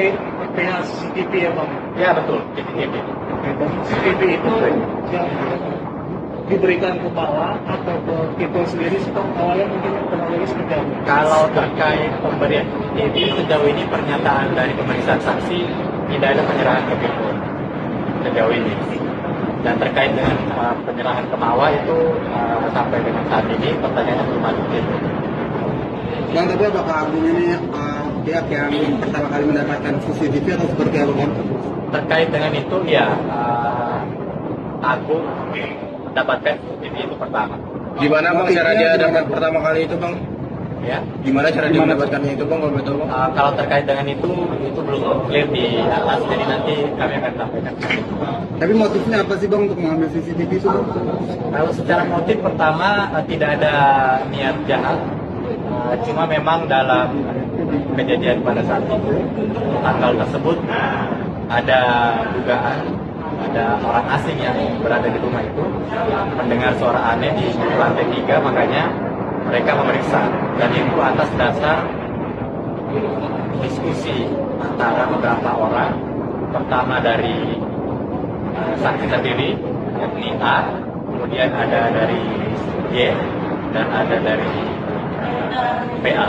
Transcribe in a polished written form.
terkait pihak CCTV ya Bang? Ya betul, CCTV. CCTV itu yang diberikan ke bawah atau ke kita sendiri stok awalnya mungkin kronologi seperti apa? Kalau terkait pemberian CCTV sejauh ini pernyataan dari pemeriksaan saksi tidak ada penyerahan ke People sejauh ini. Dan terkait dengan penyerahan ke bawah itu sampai dengan saat ini pertanyaannya belum ada. Bang, tapi apakah Agung ini pihak yang pertama kali mendapatkan CCTV atau seperti apa Bang? Terkait dengan itu ya Agung mendapatkan CCTV itu pertama. Gimana Bang cara dia dapat pertama kali itu Bang? Ya. Gimana cara dia mendapatkannya itu Bang? Kalau betul Bang? Kalau terkait dengan itu belum clear di atas, jadi nanti kami akan sampaikan. Tapi motifnya apa sih Bang untuk mengambil CCTV itu Bang? Kalau secara motif pertama tidak ada niat jahat, cuma memang dalam kejadian pada saat itu tanggal tersebut ada dugaan ada orang asing yang berada di rumah itu mendengar suara aneh di lantai 3, makanya mereka memeriksa, dan itu atas dasar diskusi antara beberapa orang, pertama dari saksi sendiri yakni A, kemudian ada dari Y dan ada dari PA.